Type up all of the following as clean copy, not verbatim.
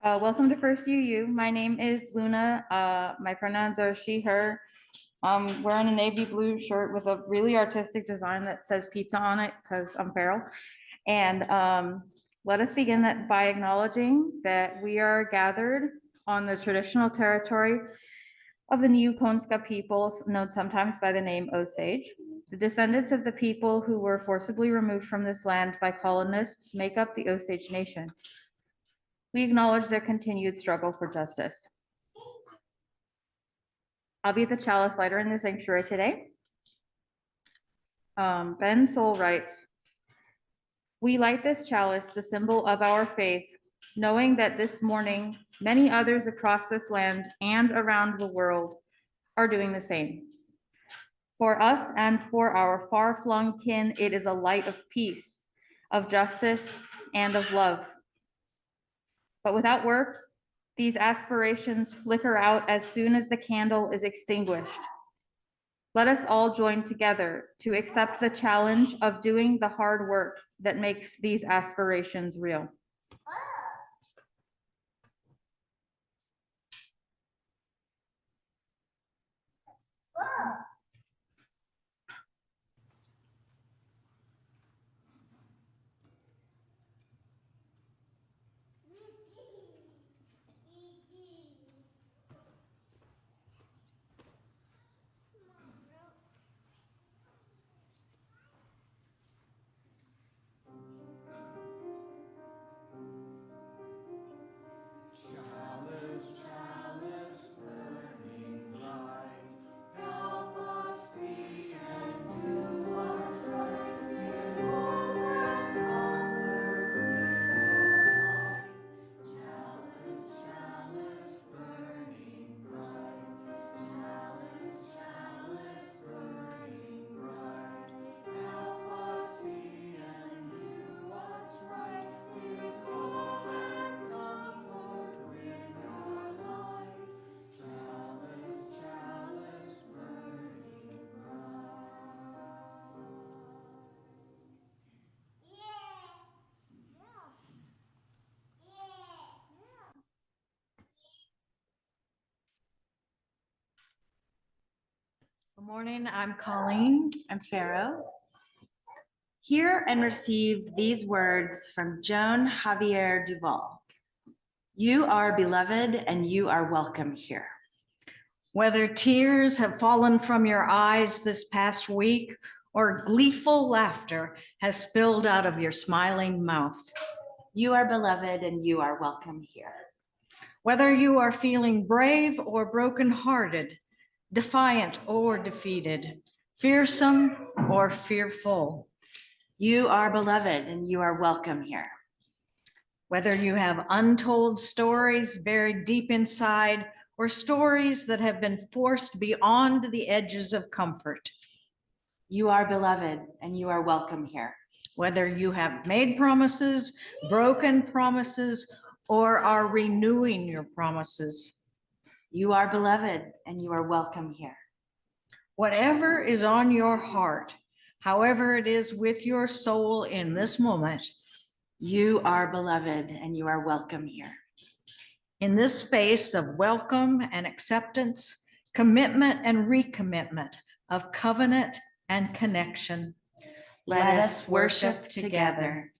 Welcome to First UU. My name is Luna. My pronouns are she, her. Wearing a navy blue shirt with a really artistic design that says pizza on it because I'm feral. And let us begin that by acknowledging that we are gathered on the traditional territory of the Niukonska peoples, known sometimes by the name Osage. The descendants of the people who were forcibly removed from this land by colonists make up the Osage Nation. We acknowledge their continued struggle for justice. I'll be the chalice lighter in the sanctuary today. Ben Soul writes, "We light this chalice, the symbol of our faith, knowing that this morning many others across this land and around the world are doing the same. For us and for our far-flung kin, it is a light of peace, of justice, and of love. But without work, these aspirations flicker out as soon as the candle is extinguished. Let us all join together to accept the challenge of doing the hard work that makes these aspirations real." Good morning, I'm Colleen. I'm Pharaoh. Hear and receive these words from Joan Javier Duval. You are beloved and you are welcome here. Whether tears have fallen from your eyes this past week or gleeful laughter has spilled out of your smiling mouth. You are beloved and you are welcome here. Whether you are feeling brave or brokenhearted, defiant or defeated, fearsome or fearful. You are beloved and you are welcome here. Whether you have untold stories buried deep inside or stories that have been forced beyond the edges of comfort. You are beloved and you are welcome here. Whether you have made promises, broken promises, or are renewing your promises. You are beloved and you are welcome here. Whatever is on your heart, however it is with your soul in this moment, you are beloved and you are welcome here. In this space of welcome and acceptance, commitment and recommitment, of covenant and connection, let us worship together.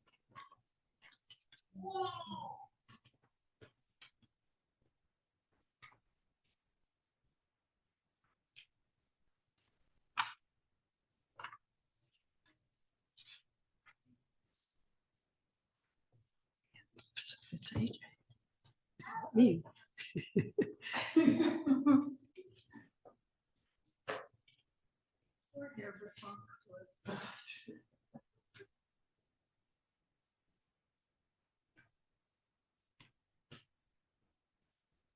It's AJ. It's not me.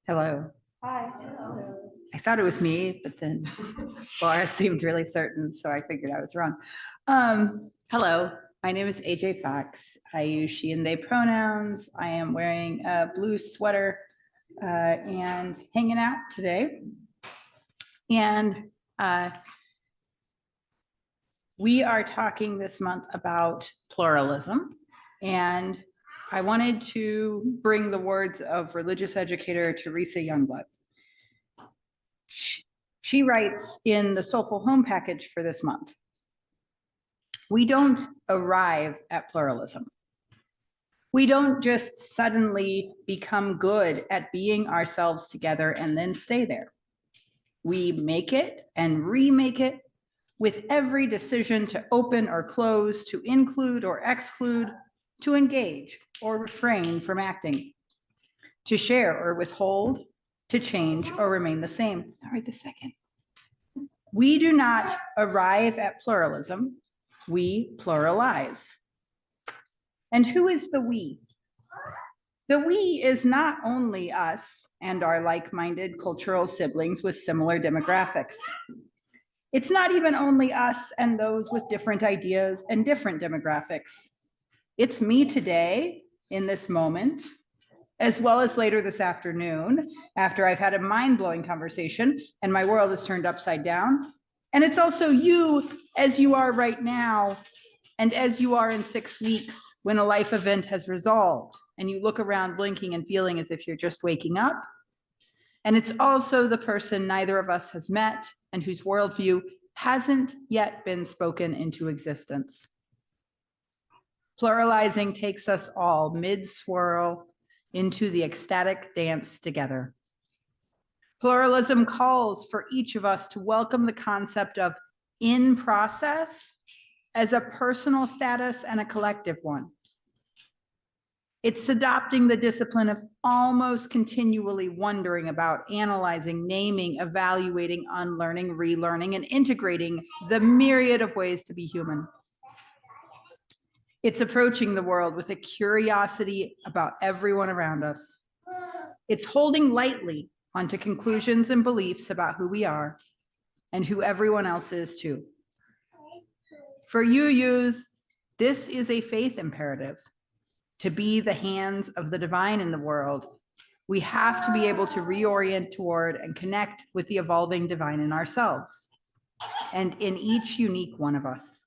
Hello. Hi. Hello. I thought it was me, but then Laura seemed really certain, so I figured I was wrong. Hello, my name is AJ Fox. I use she and they pronouns. I am wearing a blue sweater and hanging out today. And we are talking this month about pluralism. And I wanted to bring the words of religious educator Teresa Youngblood. She writes in the Soulful Home package for this month, we don't arrive at pluralism. We don't just suddenly become good at being ourselves together and then stay there. We make it and remake it with every decision to open or close, to include or exclude, to engage or refrain from acting, to share or withhold, to change or remain the same. All right, the second. We do not arrive at pluralism, we pluralize. And who is the we? The we is not only us and our like-minded cultural siblings with similar demographics. It's not even only us and those with different ideas and different demographics. It's me today in this moment, as well as later this afternoon, after I've had a mind-blowing conversation and my world is turned upside down. And it's also you as you are right now, and as you are in 6 weeks when a life event has resolved and you look around blinking and feeling as if you're just waking up. And it's also the person neither of us has met and whose worldview hasn't yet been spoken into existence. Pluralizing takes us all mid-swirl into the ecstatic dance together. Pluralism calls for each of us to welcome the concept of in process as a personal status and a collective one. It's adopting the discipline of almost continually wondering about, analyzing, naming, evaluating, unlearning, relearning, and integrating the myriad of ways to be human. It's approaching the world with a curiosity about everyone around us. It's holding lightly onto conclusions and beliefs about who we are and who everyone else is too. For yous, this is a faith imperative. To be the hands of the divine in the world, we have to be able to reorient toward and connect with the evolving divine in ourselves and in each unique one of us.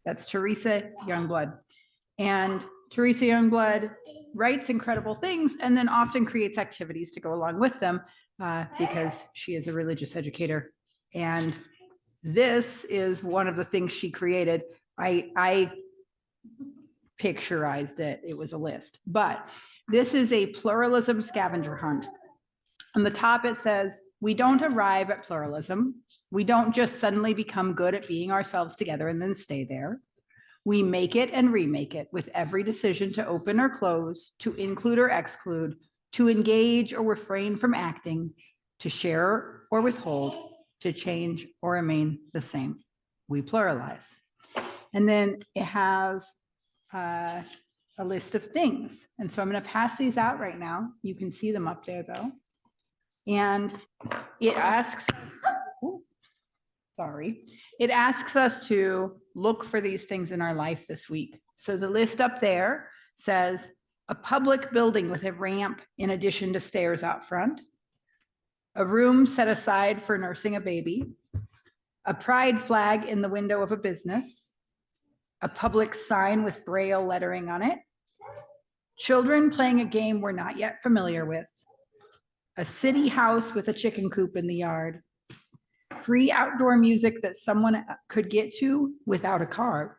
That's Teresa Youngblood. And Teresa Youngblood writes incredible things and then often creates activities to go along with them because she is a religious educator. And this is one of the things she created. I picturized it. It was a list, but this is a pluralism scavenger hunt. On the top, it says, we don't arrive at pluralism. We don't just suddenly become good at being ourselves together and then stay there. We make it and remake it with every decision to open or close, to include or exclude, to engage or refrain from acting, to share or withhold, to change or remain the same. We pluralize. And then it has a list of things. And so I'm going to pass these out right now. You can see them up there though. And it asks us, it asks us to look for these things in our life this week. So the list up there says a public building with a ramp in addition to stairs out front, a room set aside for nursing a baby, a pride flag in the window of a business, a public sign with Braille lettering on it, children playing a game we're not yet familiar with, a city house with a chicken coop in the yard, free outdoor music that someone could get to without a car,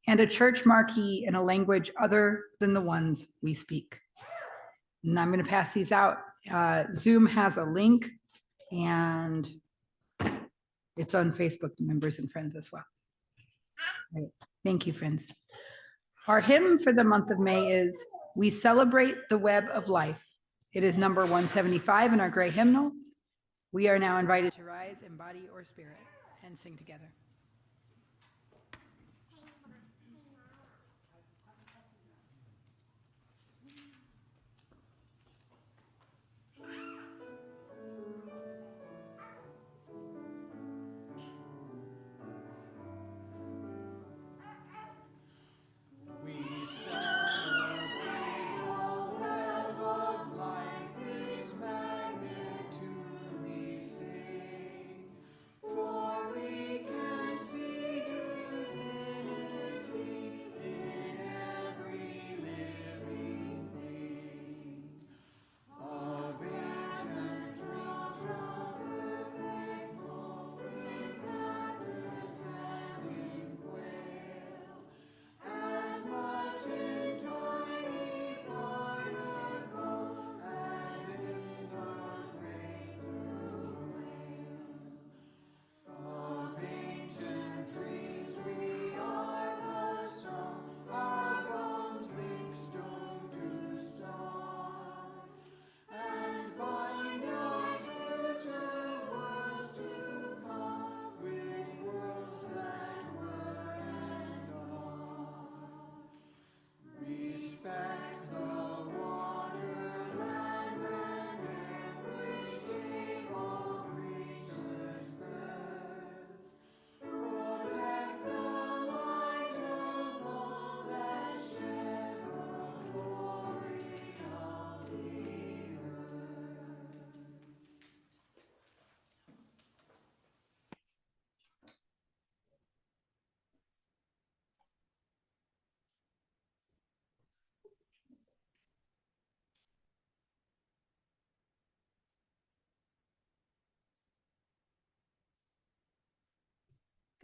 and a church marquee in a language other than the ones we speak. And I'm going to pass these out. Zoom has a link and it's on Facebook members and friends as well. Right. Thank you, friends. Our hymn for the month of May is We Celebrate the Web of Life. It is number 175 in our gray hymnal. We are now invited to rise in body or spirit and sing together. For we can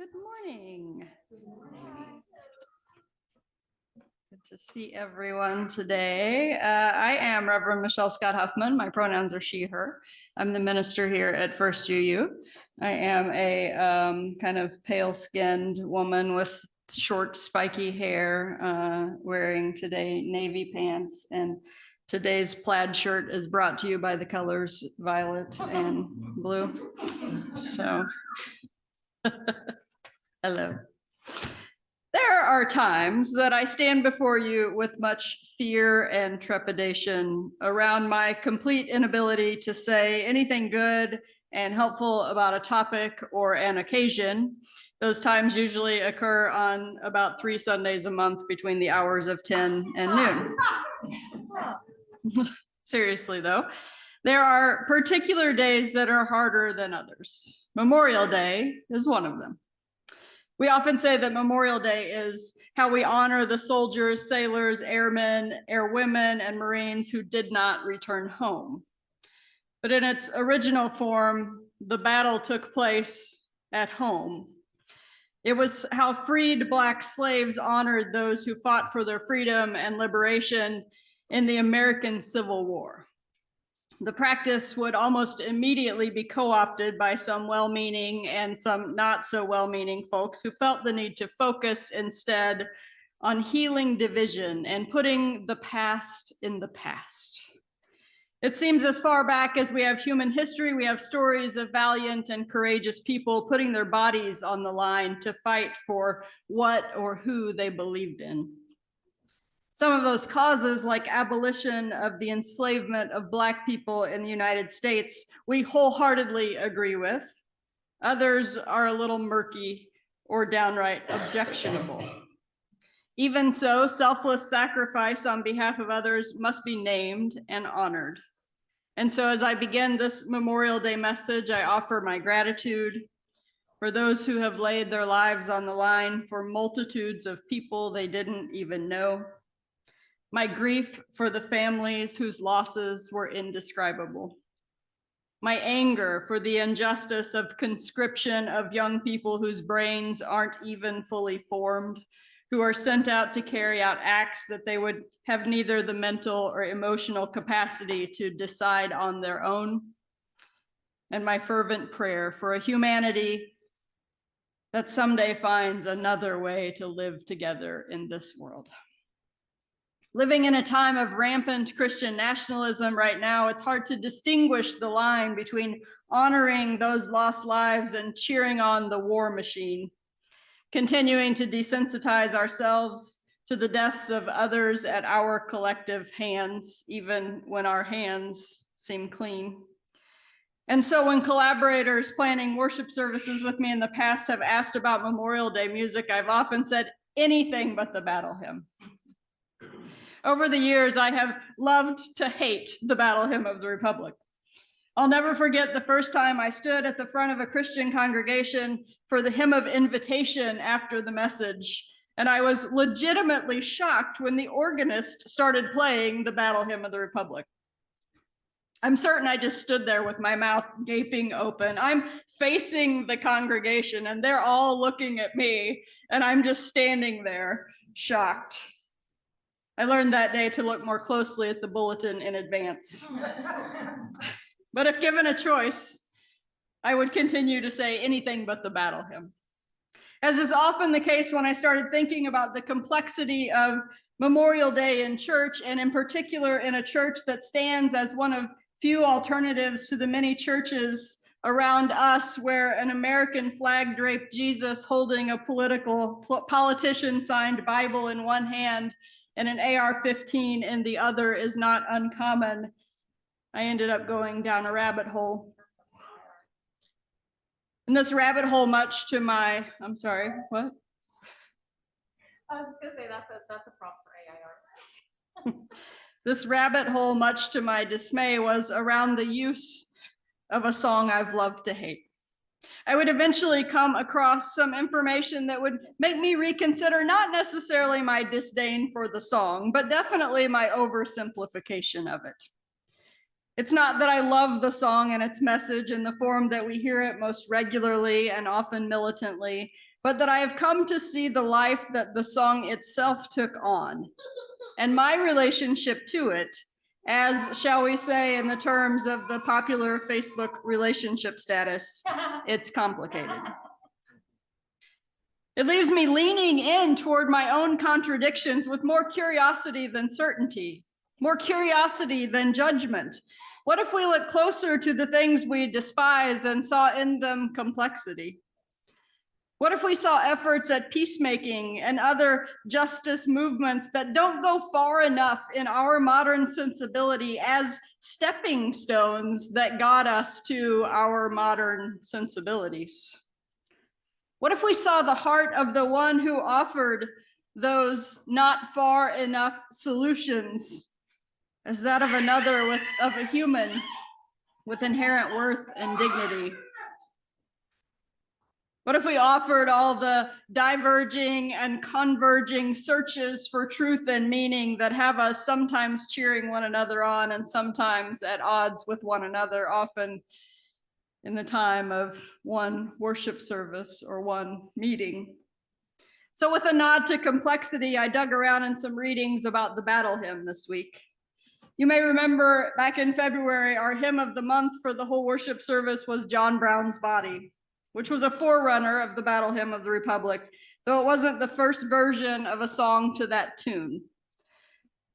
Good morning. Good to see everyone today. I am Reverend Michelle Scott-Huffman. My pronouns are she, her. I'm the minister here at First UU. I am a kind of pale-skinned woman with short, spiky hair, wearing today navy pants, and today's plaid shirt is brought to you by the colors violet and blue. So, hello. There are times that I stand before you with much fear and trepidation around my complete inability to say anything good and helpful about a topic or an occasion. Those times usually occur on about 3 Sundays a month between the hours of 10 and noon. Seriously though, there are particular days that are harder than others. Memorial Day is one of them. We often say that Memorial Day is how we honor the soldiers, sailors, airmen, airwomen, and Marines who did not return home. But in its original form, the battle took place at home. It was how freed Black slaves honored those who fought for their freedom and liberation in the American Civil War. The practice would almost immediately be co-opted by some well-meaning and some not so well-meaning folks who felt the need to focus instead on healing division and putting the past in the past. It seems as far back as we have human history, we have stories of valiant and courageous people putting their bodies on the line to fight for what or who they believed in. Some of those causes, like abolition of the enslavement of Black people in the United States, we wholeheartedly agree with. Others are a little murky or downright objectionable. Even so, selfless sacrifice on behalf of others must be named and honored. And so as I begin this Memorial Day message, I offer my gratitude for those who have laid their lives on the line for multitudes of people they didn't even know. My grief for the families whose losses were indescribable. My anger for the injustice of conscription of young people whose brains aren't even fully formed, who are sent out to carry out acts that they would have neither the mental or emotional capacity to decide on their own. And my fervent prayer for a humanity that someday finds another way to live together in this world. Living in a time of rampant Christian nationalism right now, it's hard to distinguish the line between honoring those lost lives and cheering on the war machine, continuing to desensitize ourselves to the deaths of others at our collective hands, even when our hands seem clean. And so when collaborators planning worship services with me in the past have asked about Memorial Day music, I've often said anything but the battle hymn. Over the years, I have loved to hate the Battle Hymn of the Republic. I'll never forget the first time I stood at the front of a Christian congregation for the hymn of invitation after the message, and I was legitimately shocked when the organist started playing the Battle Hymn of the Republic. I'm certain I just stood there with my mouth gaping open. I'm facing the congregation, and they're all looking at me, and I'm just standing there, shocked. I learned that day to look more closely at the bulletin in advance. But if given a choice, I would continue to say anything but the battle hymn. As is often the case when I started thinking about the complexity of Memorial Day in church, and in particular in a church that stands as one of few alternatives to the many churches around us where an American flag draped Jesus holding a politician signed Bible in one hand and an AR-15 in the other is not uncommon, I ended up going down a rabbit hole. And this rabbit hole, much to my, I'm sorry, what? I was gonna say that's a prop for AIR. This rabbit hole, much to my dismay, was around the use of a song I've loved to hate. I would eventually come across some information that would make me reconsider not necessarily my disdain for the song, but definitely my oversimplification of it. It's not that I love the song and its message in the form that we hear it most regularly and often militantly, but that I have come to see the life that the song itself took on, and my relationship to it, as, shall we say, in the terms of the popular Facebook relationship status, it's complicated. It leaves me leaning in toward my own contradictions with more curiosity than certainty, more curiosity than judgment. What if we look closer to the things we despise and saw in them complexity? What if we saw efforts at peacemaking and other justice movements that don't go far enough in our modern sensibility as stepping stones that got us to our modern sensibilities? What if we saw the heart of the one who offered those not far enough solutions as that of another, of a human with inherent worth and dignity? What if we offered all the diverging and converging searches for truth and meaning that have us sometimes cheering one another on and sometimes at odds with one another, often in the time of one worship service or one meeting? So with a nod to complexity, I dug around in some readings about the battle hymn this week. You may remember back in February, our hymn of the month for the whole worship service was John Brown's Body, which was a forerunner of the Battle Hymn of the Republic, though it wasn't the first version of a song to that tune.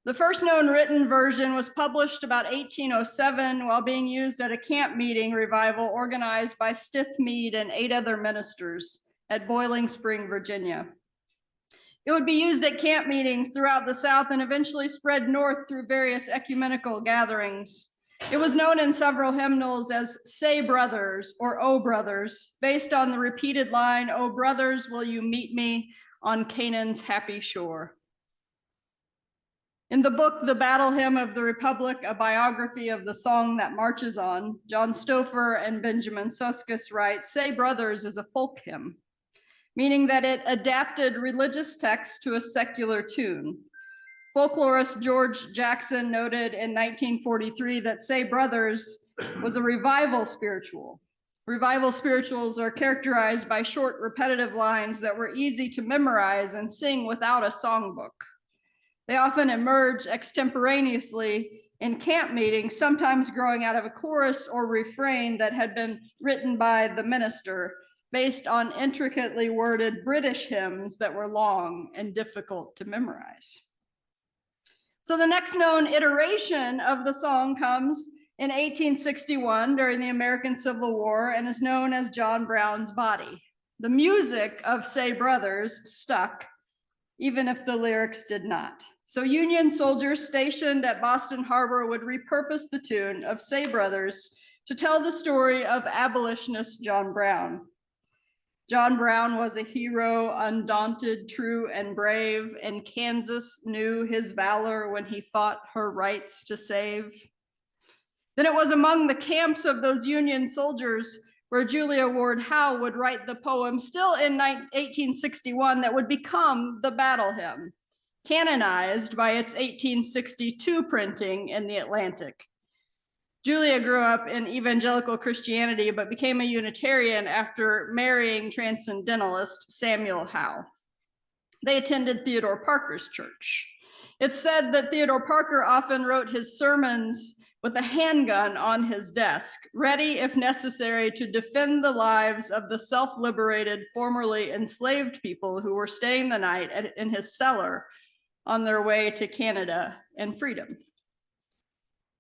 The first known written version was published about 1807 while being used at a camp meeting revival organized by Stith Mead and 8 other ministers at Boiling Spring, Virginia. It would be used at camp meetings throughout the South and eventually spread north through various ecumenical gatherings. It was known in several hymnals as "Say Brothers" or "Oh Brothers," based on the repeated line, "Oh brothers, will you meet me on Canaan's happy shore?" In the book, The Battle Hymn of the Republic, a biography of the song that marches on, John Stouffer and Benjamin Soskis write, "Say Brothers" is a folk hymn, meaning that it adapted religious texts to a secular tune. Folklorist George Jackson noted in 1943 that "Say Brothers" was a revival spiritual. Revival spirituals are characterized by short, repetitive lines that were easy to memorize and sing without a songbook. They often emerge extemporaneously in camp meetings, sometimes growing out of a chorus or refrain that had been written by the minister, based on intricately worded British hymns that were long and difficult to memorize. So the next known iteration of the song comes in 1861 during the American Civil War and is known as John Brown's Body. The music of "Say Brothers" stuck, even if the lyrics did not. So Union soldiers stationed at Boston Harbor would repurpose the tune of "Say Brothers" to tell the story of abolitionist John Brown. John Brown was a hero, undaunted, true, and brave, and Kansas knew his valor when he fought her rights to save. Then it was among the camps of those Union soldiers where Julia Ward Howe would write the poem, still in 1861, that would become the battle hymn, canonized by its 1862 printing in the Atlantic. Julia grew up in evangelical Christianity, but became a Unitarian after marrying transcendentalist Samuel Howe. They attended Theodore Parker's church. It's said that Theodore Parker often wrote his sermons with a handgun on his desk, ready, if necessary, to defend the lives of the self-liberated, formerly enslaved people who were staying the night in his cellar on their way to Canada and freedom.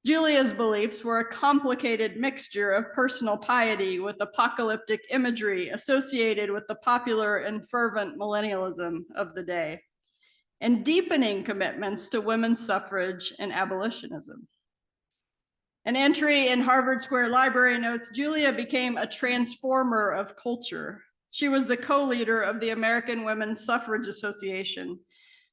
Julia's beliefs were a complicated mixture of personal piety with apocalyptic imagery associated with the popular and fervent millennialism of the day, and deepening commitments to women's suffrage and abolitionism. An entry in Harvard Square Library notes, Julia became a transformer of culture. She was the co-leader of the American Women's Suffrage Association,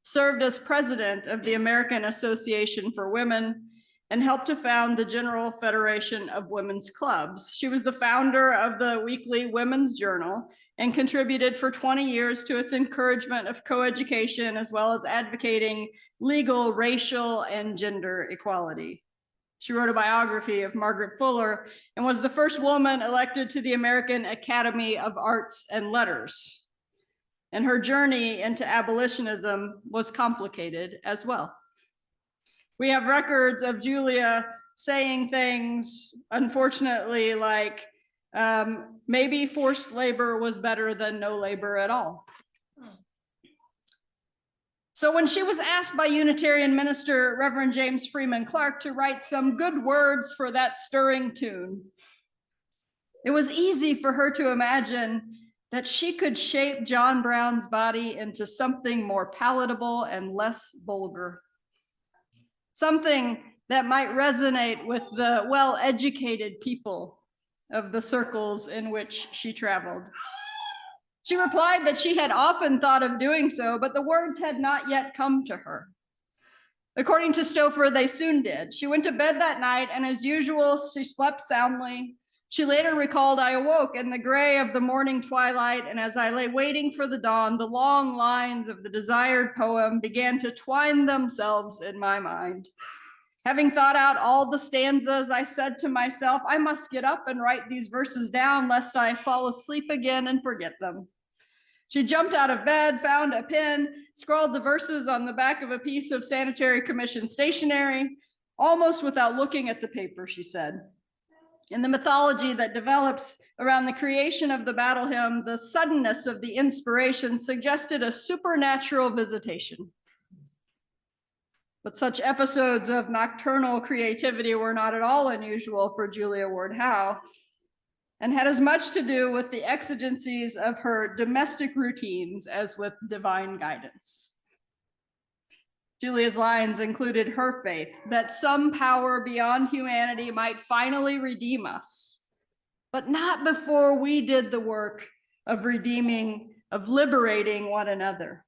served as president of the American Association for Women, and helped to found the General Federation of Women's Clubs. She was the founder of the weekly Women's Journal and contributed for 20 years to its encouragement of coeducation, as well as advocating legal, racial, and gender equality. She wrote a biography of Margaret Fuller and was the first woman elected to the American Academy of Arts and Letters. and her journey into abolitionism was complicated as well. We have records of Julia saying things, unfortunately, like maybe forced labor was better than no labor at all. So when she was asked by Unitarian minister Reverend James Freeman Clark to write some good words for that stirring tune, it was easy for her to imagine that she could shape John Brown's body into something more palatable and less vulgar. Something that might resonate with the well-educated people of the circles in which she traveled. She replied that she had often thought of doing so, but the words had not yet come to her. According to Stouffer, they soon did. She went to bed that night, and as usual, she slept soundly. She later recalled, "I awoke in the gray of the morning twilight, and as I lay waiting for the dawn, the long lines of the desired poem began to twine themselves in my mind. Having thought out all the stanzas, I said to myself, I must get up and write these verses down, lest I fall asleep again and forget them." She jumped out of bed, found a pen, scrawled the verses on the back of a piece of Sanitary Commission stationery, almost without looking at the paper, she said. In the mythology that develops around the creation of the battle hymn, the suddenness of the inspiration suggested a supernatural visitation. But such episodes of nocturnal creativity were not at all unusual for Julia Ward Howe, and had as much to do with the exigencies of her domestic routines as with divine guidance. Julia's lines included her faith that some power beyond humanity might finally redeem us, but not before we did the work of redeeming, of liberating one another.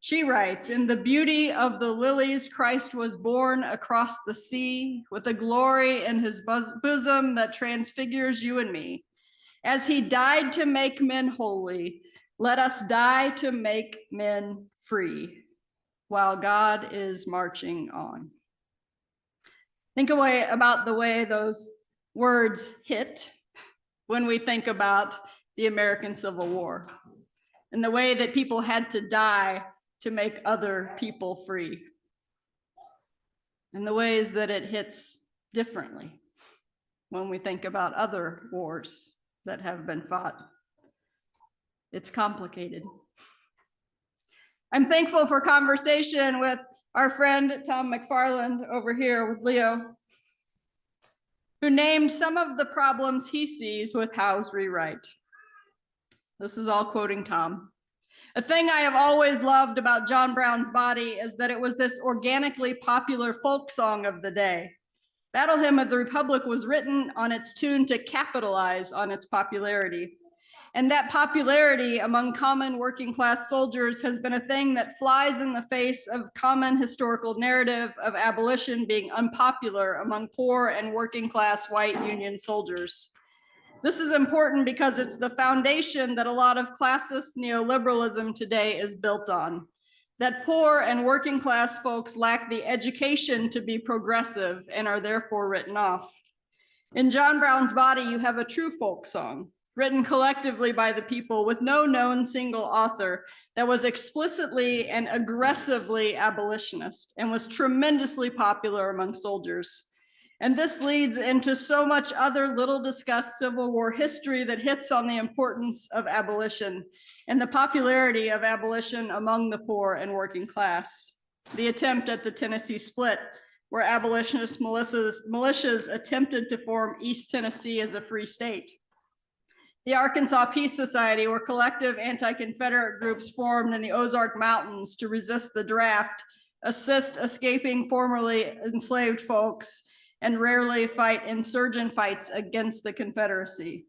She writes, "In the beauty of the lilies, Christ was born across the sea with a glory in his bosom that transfigures you and me. As he died to make men holy, let us die to make men free while God is marching on." Think about the way those words hit when we think about the American Civil War and the way that people had to die to make other people free, and the ways that it hits differently when we think about other wars that have been fought. It's complicated. I'm thankful for conversation with our friend Tom McFarland over here with Leo, who named some of the problems he sees with Howe's rewrite. This is all quoting Tom. "A thing I have always loved about John Brown's body is that it was this organically popular folk song of the day. Battle Hymn of the Republic was written on its tune to capitalize on its popularity. And that popularity among common working class soldiers has been a thing that flies in the face of common historical narrative of abolition being unpopular among poor and working class white Union soldiers. This is important because it's the foundation that a lot of classist neoliberalism today is built on, that poor and working class folks lack the education to be progressive and are therefore written off. In John Brown's body, you have a true folk song, written collectively by the people with no known single author, that was explicitly and aggressively abolitionist and was tremendously popular among soldiers. And this leads into so much other little discussed Civil War history that hits on the importance of abolition and the popularity of abolition among the poor and working class. The attempt at the Tennessee split, where abolitionist militias attempted to form East Tennessee as a free state. The Arkansas Peace Society, where collective anti-Confederate groups formed in the Ozark Mountains to resist the draft, assist escaping formerly enslaved folks, and rarely fight insurgent fights against the Confederacy.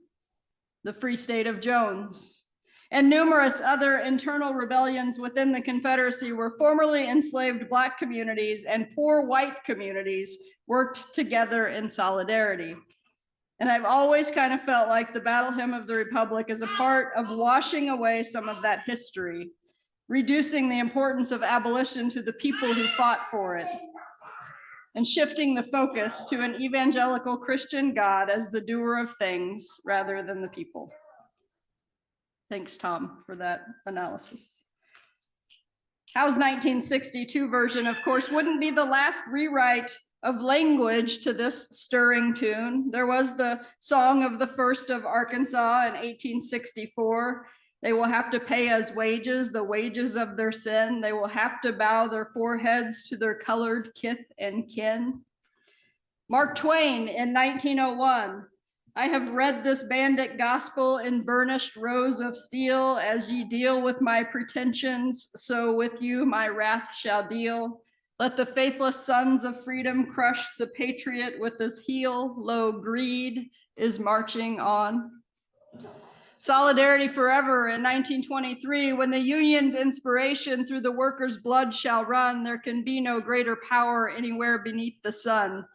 The Free State of Jones, and numerous other internal rebellions within the Confederacy where formerly enslaved Black communities and poor white communities worked together in solidarity. And I've always kind of felt like the Battle Hymn of the Republic is a part of washing away some of that history, reducing the importance of abolition to the people who fought for it, and shifting the focus to an evangelical Christian God as the doer of things rather than the people. Thanks, Tom, for that analysis. Howe's 1962 version, of course, wouldn't be the last rewrite of language to this stirring tune. There was the Song of the First of Arkansas in 1864. They will have to pay as wages, the wages of their sin. They will have to bow their foreheads to their colored kith and kin. Mark Twain in 1901, I have read this bandit gospel in burnished rows of steel. As ye deal with my pretensions, so with you my wrath shall deal. Let the faithless sons of freedom crush the patriot with his heel. Lo, greed is marching on. Solidarity Forever in 1923, when the union's inspiration through the workers' blood shall run, there can be no greater power anywhere beneath the sun.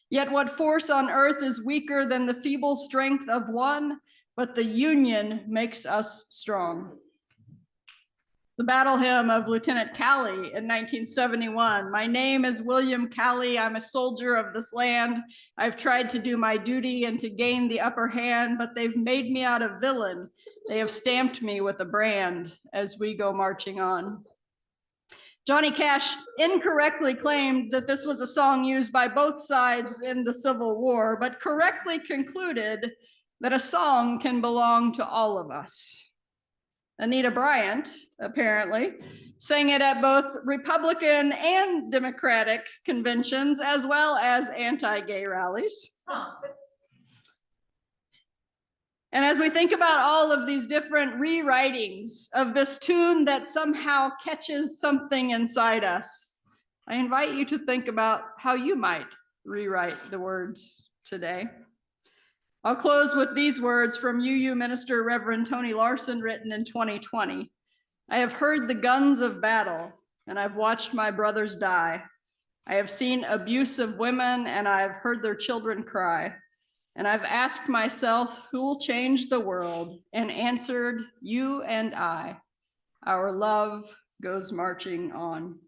Yet what force on earth is weaker than the feeble strength of one? But the union makes us strong. The battle hymn of Lieutenant Calley in 1971. My name is William Calley. I'm a soldier of this land. I've tried to do my duty and to gain the upper hand, but they've made me out a villain. They have stamped me with a brand as we go marching on. Johnny Cash incorrectly claimed that this was a song used by both sides in the Civil War, but correctly concluded that a song can belong to all of us. Anita Bryant, apparently, sang it at both Republican and Democratic conventions, as well as anti-gay rallies. And as we think about all of these different rewritings of this tune that somehow catches something inside us, I invite you to think about how you might rewrite the words today. I'll close with these words from UU Minister Reverend Tony Larson, written in 2020. I have heard the guns of battle, and I've watched my brothers die. I have seen abuse of women, and I've heard their children cry. And I've asked myself, who will change the world? And answered, you and I. Our love goes marching on.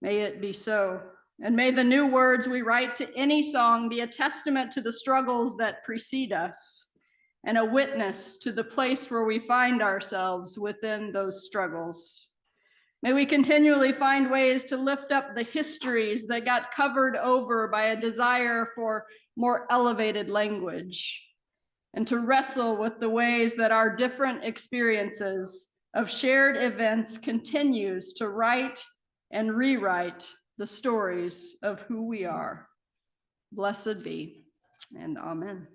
May it be so. And may the new words we write to any song be a testament to the struggles that precede us and a witness to the place where we find ourselves within those struggles. May we continually find ways to lift up the histories that got covered over by a desire for more elevated language, and to wrestle with the ways that our different experiences of shared events continues to write and rewrite the stories of who we are. Blessed be, and amen.